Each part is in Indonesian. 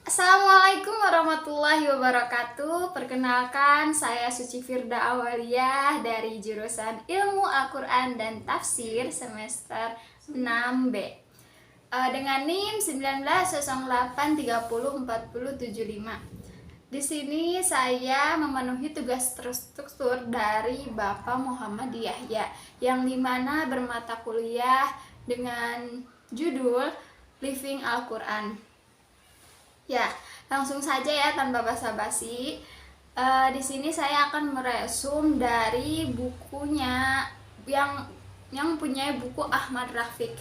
Assalamualaikum warahmatullahi wabarakatuh. Perkenalkan, saya Suci Firda Awaliyah dari jurusan Ilmu Al-Quran dan Tafsir semester 6B dengan NIM 1908304075. Di sini saya memenuhi tugas terstruktur dari Bapak Muhammad Yahya, yang dimana bermata kuliah dengan judul Living Al-Quran. Ya, langsung saja ya tanpa basa-basi. Di sini saya akan meresum dari bukunya yang punya buku Ahmad Rafiq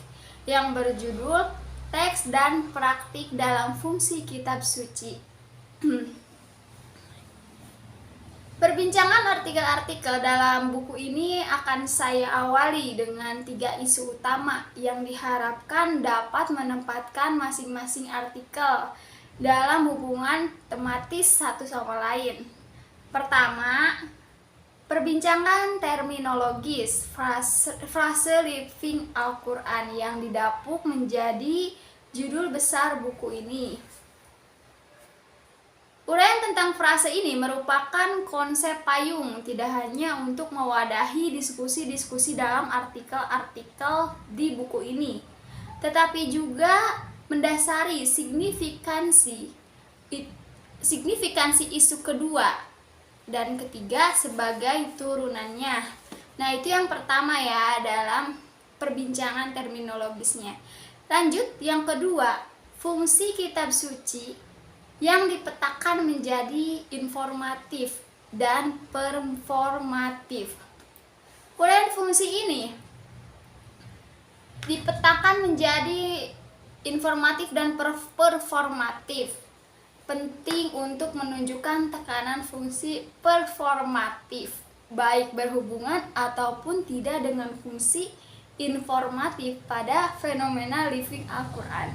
yang berjudul Teks dan Praktik dalam Fungsi Kitab Suci. Perbincangan artikel-artikel dalam buku ini akan saya awali dengan 3 isu utama yang diharapkan dapat menempatkan masing-masing artikel dalam hubungan tematis satu sama lain. Pertama, perbincangan terminologis frase Living Al-Quran yang didapuk menjadi judul besar buku ini. Uraian tentang frase ini merupakan konsep payung, tidak hanya untuk mewadahi diskusi-diskusi dalam artikel-artikel di buku ini, tetapi juga mendasari signifikansi isu kedua dan ketiga sebagai turunannya. Nah, itu yang pertama ya dalam perbincangan terminologisnya. Lanjut, yang kedua, fungsi kitab suci yang dipetakan menjadi informatif dan performatif. Uraian fungsi ini dipetakan menjadi informatif dan performatif. Penting untuk menunjukkan tekanan fungsi performatif, baik berhubungan ataupun tidak dengan fungsi informatif pada fenomena Living Al-Quran.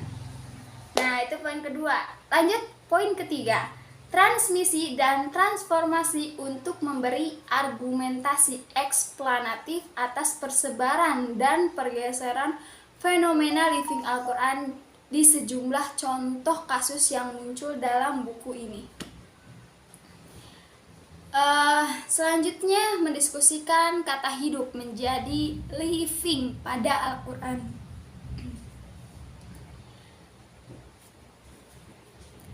Nah, itu poin kedua. Lanjut, poin ketiga. Transmisi dan transformasi untuk memberi argumentasi eksplanatif atas persebaran dan pergeseran fenomena Living Al-Quran di sejumlah contoh kasus yang muncul dalam buku ini. Selanjutnya, mendiskusikan kata hidup menjadi living pada Al-Quran.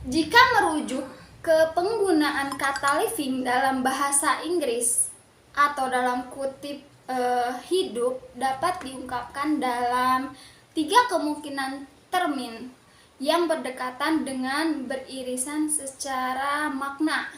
Jika merujuk ke penggunaan kata living dalam bahasa Inggris atau dalam kutip hidup dapat diungkapkan dalam 3 kemungkinan termin yang berdekatan dengan beririsan secara makna.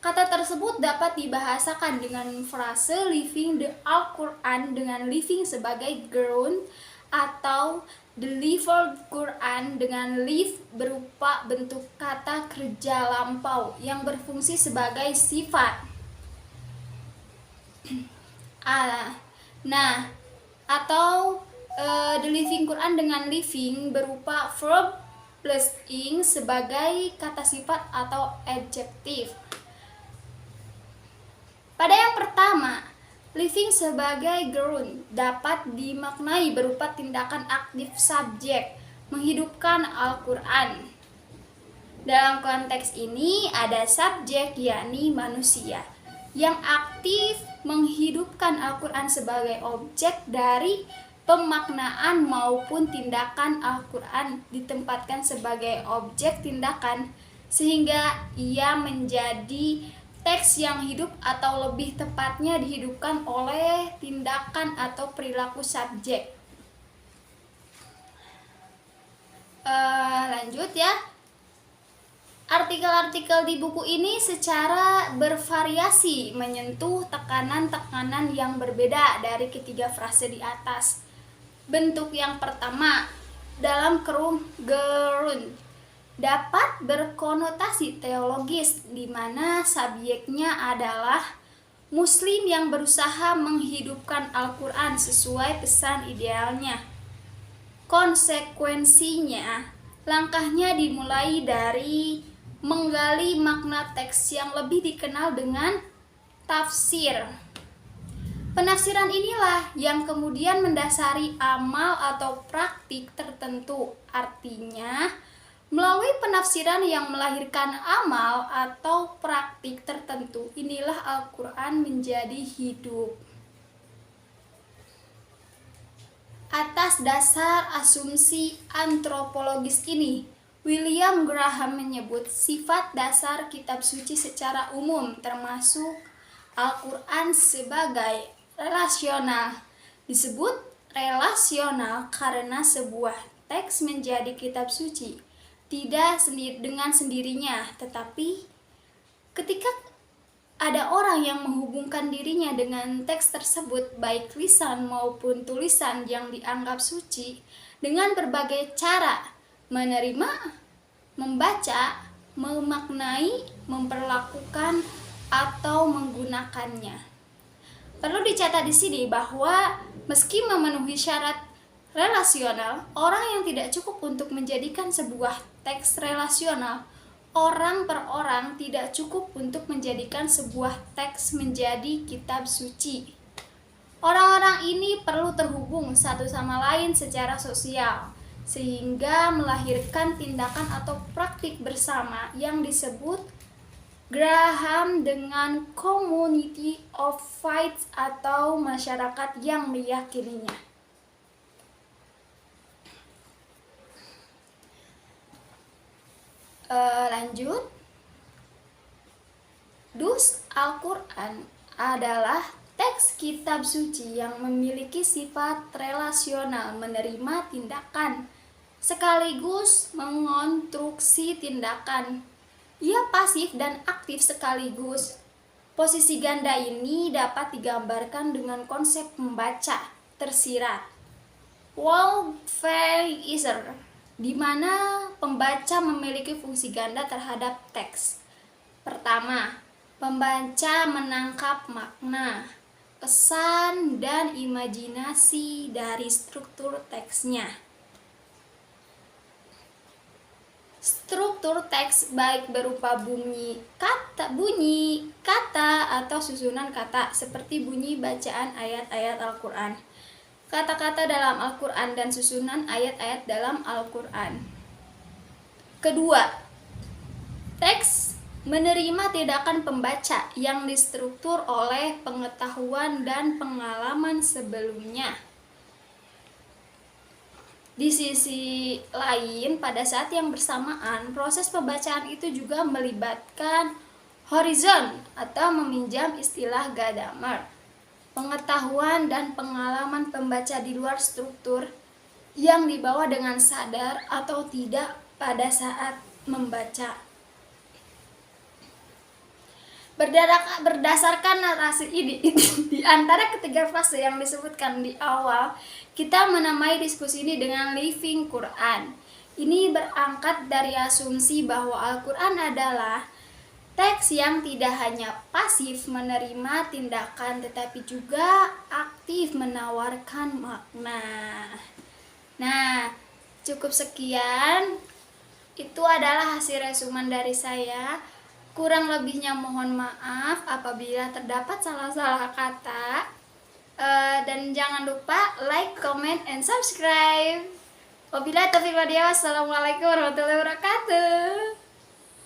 Kata tersebut dapat dibahasakan dengan frase living the Al-Quran dengan living sebagai ground, atau delivered Quran dengan live berupa bentuk kata kerja lampau yang berfungsi sebagai sifat. Atau the living Quran dengan living berupa verb plus ing sebagai kata sifat atau adjektif. Pada yang pertama, living sebagai ground dapat dimaknai berupa tindakan aktif subjek menghidupkan Al-Quran. Dalam konteks ini ada subjek, yakni manusia, yang aktif menghidupkan Al-Quran sebagai objek dari pemaknaan maupun tindakan. Al-Quran ditempatkan sebagai objek tindakan sehingga ia menjadi teks yang hidup, atau lebih tepatnya dihidupkan oleh tindakan atau perilaku subjek. Lanjut ya. Artikel-artikel di buku ini secara bervariasi menyentuh tekanan-tekanan yang berbeda dari ketiga frase di atas. Bentuk yang pertama dalam kerung gerun dapat berkonotasi teologis, di mana subjeknya adalah muslim yang berusaha menghidupkan Al-Quran sesuai pesan idealnya. Konsekuensinya, langkahnya dimulai dari menggali makna teks yang lebih dikenal dengan tafsir. Penafsiran inilah yang kemudian mendasari amal atau praktik tertentu. Artinya, melalui penafsiran yang melahirkan amal atau praktik tertentu, inilah Al-Quran menjadi hidup. Atas dasar asumsi antropologis ini, William Graham menyebut sifat dasar kitab suci secara umum termasuk Al-Quran sebagai relasional. Disebut relasional karena sebuah teks menjadi kitab suci tidak dengan sendirinya, tetapi ketika ada orang yang menghubungkan dirinya dengan teks tersebut, baik lisan maupun tulisan yang dianggap suci, dengan berbagai cara menerima, membaca, memaknai, memperlakukan, atau menggunakannya. Perlu dicatat di sini bahwa meski memenuhi syarat relasional, orang yang tidak cukup untuk menjadikan sebuah teks relasional, orang per orang tidak cukup untuk menjadikan sebuah teks menjadi kitab suci. Orang-orang ini perlu terhubung satu sama lain secara sosial, sehingga melahirkan tindakan atau praktik bersama yang disebut Graham dengan community of faith atau masyarakat yang meyakininya. Lanjut. Dus Al-Quran adalah teks kitab suci yang memiliki sifat relasional, menerima tindakan sekaligus mengonstruksi tindakan. Ia pasif dan aktif sekaligus. Posisi ganda ini dapat digambarkan dengan konsep membaca tersirat, Waldfeiser, di mana pembaca memiliki fungsi ganda terhadap teks. Pertama, pembaca menangkap makna, pesan, dan imajinasi dari struktur teksnya. Struktur teks baik berupa bunyi kata atau susunan kata seperti bunyi bacaan ayat-ayat Al-Quran, kata-kata dalam Al-Quran, dan susunan ayat-ayat dalam Al-Quran. Kedua, teks menerima tindakan pembaca yang distruktur oleh pengetahuan dan pengalaman sebelumnya. Di sisi lain, pada saat yang bersamaan, proses pembacaan itu juga melibatkan horizon atau meminjam istilah Gadamer, pengetahuan dan pengalaman pembaca di luar struktur yang dibawa dengan sadar atau tidak pada saat membaca. Berdasarkan narasi ini, di antara ketiga fase yang disebutkan di awal, kita menamai diskusi ini dengan Living Quran. Ini berangkat dari asumsi bahwa Al-Quran adalah teks yang tidak hanya pasif menerima tindakan, tetapi juga aktif menawarkan makna. Nah, cukup sekian. Itu adalah hasil resumen dari saya. Kurang lebihnya mohon maaf apabila terdapat salah-salah kata. Dan jangan lupa like, comment, and subscribe. Wabillahi taufiq wal hidayah. Wassalamualaikum warahmatullahi wabarakatuh.